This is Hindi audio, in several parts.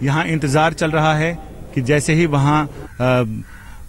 यहाँ इंतजार चल रहा है कि जैसे ही वहाँ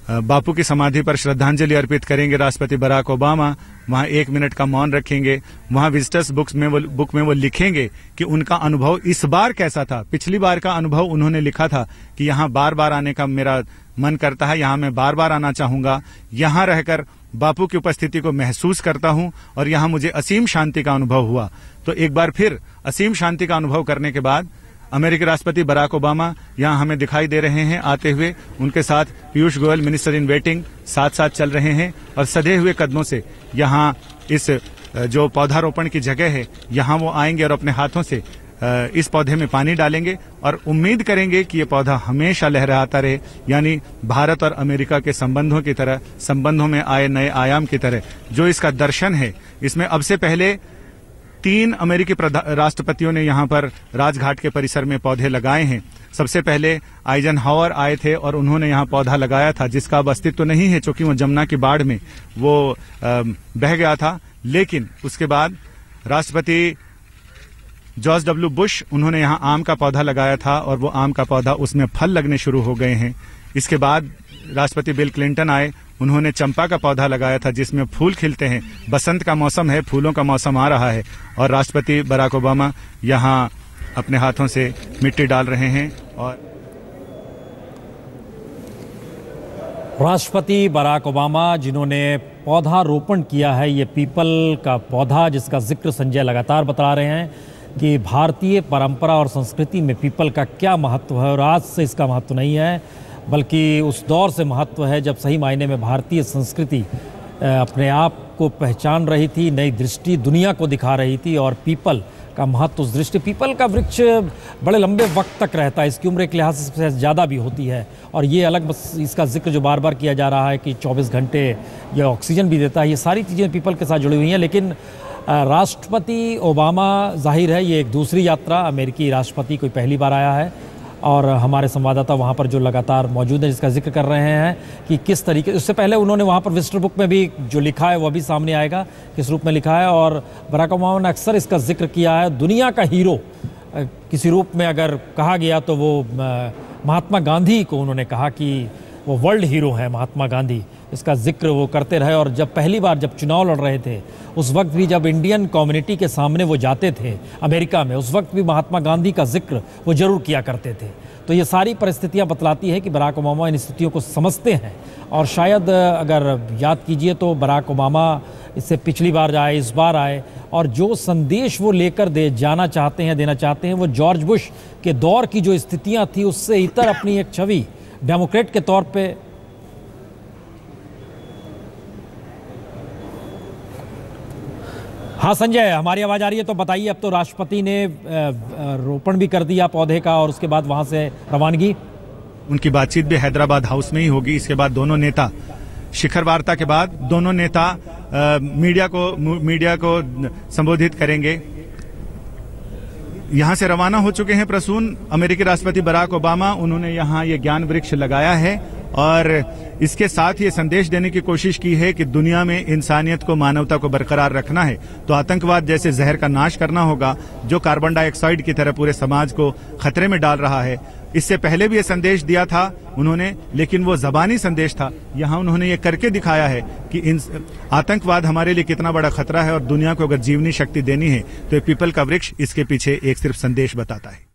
बापू की समाधि पर श्रद्धांजलि अर्पित करेंगे राष्ट्रपति बराक ओबामा, वहाँ 1 मिनट का मौन रखेंगे। वहाँ विजिटर्स बुक में वो लिखेंगे कि उनका अनुभव इस बार कैसा था। पिछली बार का अनुभव उन्होंने लिखा था कि यहाँ बार बार आने का मेरा मन करता है, यहाँ मैं बार बार आना चाहूंगा, यहाँ रहकर बापू की उपस्थिति को महसूस करता हूं और यहाँ मुझे असीम शांति का अनुभव हुआ। तो एक बार फिर असीम शांति का अनुभव करने के बाद अमेरिकी राष्ट्रपति बराक ओबामा यहाँ हमें दिखाई दे रहे हैं आते हुए। उनके साथ Piyush Goyal minister in waiting साथ साथ चल रहे हैं और सधे हुए कदमों से यहाँ इस जो पौधारोपण की जगह है यहाँ वो आएंगे और अपने हाथों से इस पौधे में पानी डालेंगे और उम्मीद करेंगे कि ये पौधा हमेशा लहराता रहे, यानी भारत और अमेरिका के संबंधों की तरह, संबंधों में आए नए आयाम की तरह जो इसका दर्शन है। इसमें अब से पहले 3 अमेरिकी राष्ट्रपतियों ने यहाँ पर राजघाट के परिसर में पौधे लगाए हैं। सबसे पहले आइजनहावर आए थे और उन्होंने यहाँ पौधा लगाया था जिसका अब अस्तित्व तो नहीं है क्योंकि वो जमुना की बाढ़ में वो बह गया था। लेकिन उसके बाद राष्ट्रपति जॉर्ज डब्ल्यू बुश, उन्होंने यहाँ आम का पौधा लगाया था और वो आम का पौधा उसमें फल लगने शुरू हो गए हैं। इसके बाद राष्ट्रपति बिल क्लिंटन आए, उन्होंने चंपा का पौधा लगाया था जिसमें फूल खिलते हैं। बसंत का मौसम है, फूलों का मौसम आ रहा है और राष्ट्रपति बराक ओबामा यहाँ अपने हाथों से मिट्टी डाल रहे हैं। और राष्ट्रपति बराक ओबामा जिन्होंने पौधारोपण किया है, ये पीपल का पौधा जिसका जिक्र संजय लगातार बता रहे हैं कि भारतीय परंपरा और संस्कृति में पीपल का क्या महत्व है। और आज से इसका महत्व नहीं है बल्कि उस दौर से महत्व है जब सही मायने में भारतीय संस्कृति अपने आप को पहचान रही थी, नई दृष्टि दुनिया को दिखा रही थी। और पीपल का महत्व उस दृष्टि, पीपल का वृक्ष बड़े लंबे वक्त तक रहता है, इसकी उम्र एक लिहाज से ज़्यादा भी होती है। और ये अलग बस इसका जिक्र जो बार बार किया जा रहा है कि 24 घंटे ये ऑक्सीजन भी देता है, ये सारी चीज़ें पीपल के साथ जुड़ी हुई हैं। लेकिन राष्ट्रपति ओबामा, जाहिर है ये एक दूसरी यात्रा, अमेरिकी राष्ट्रपति कोई पहली बार आया है और हमारे संवाददाता वहाँ पर जो लगातार मौजूद है जिसका जिक्र कर रहे हैं कि किस तरीके, उससे पहले उन्होंने वहाँ पर विजिटर बुक में भी जो लिखा है वह भी सामने आएगा किस रूप में लिखा है। और बराक ओबामा ने अक्सर इसका जिक्र किया है, दुनिया का हीरो किसी रूप में अगर कहा गया तो वो महात्मा गांधी को उन्होंने कहा कि वो वर्ल्ड हीरो है महात्मा गांधी, इसका जिक्र वो करते रहे। और जब पहली बार जब चुनाव लड़ रहे थे उस वक्त भी जब इंडियन कम्युनिटी के सामने वो जाते थे अमेरिका में, उस वक्त भी महात्मा गांधी का जिक्र वो जरूर किया करते थे। तो ये सारी परिस्थितियां बतलाती है कि बराक ओबामा इन स्थितियों को समझते हैं। और शायद अगर याद कीजिए तो बराक ओबामा इससे पिछली बार आए, इस बार आए, और जो संदेश वो लेकर देना चाहते हैं वो जॉर्ज बुश के दौर की जो स्थितियाँ थी उससे इतर अपनी एक छवि डेमोक्रेट के तौर पे। हाँ संजय, हमारी आवाज़ आ रही है तो बताइए। अब तो राष्ट्रपति ने रोपण भी कर दिया पौधे का और उसके बाद वहाँ से रवानगी। उनकी बातचीत भी हैदराबाद हाउस में ही होगी। इसके बाद दोनों नेता शिखर वार्ता के बाद दोनों नेता मीडिया को संबोधित करेंगे। यहाँ से रवाना हो चुके हैं प्रसून अमेरिकी राष्ट्रपति बराक ओबामा। उन्होंने यहाँ ये ज्ञान वृक्ष लगाया है और इसके साथ ये संदेश देने की कोशिश की है कि दुनिया में इंसानियत को, मानवता को बरकरार रखना है तो आतंकवाद जैसे जहर का नाश करना होगा जो कार्बन डाइऑक्साइड की तरह पूरे समाज को खतरे में डाल रहा है। इससे पहले भी ये संदेश दिया था उन्होंने, लेकिन वो जबानी संदेश था। यहाँ उन्होंने ये करके दिखाया है कि आतंकवाद हमारे लिए कितना बड़ा खतरा है और दुनिया को अगर जीवनी शक्ति देनी है तो ये पीपल का वृक्ष इसके पीछे एक सिर्फ संदेश बताता है।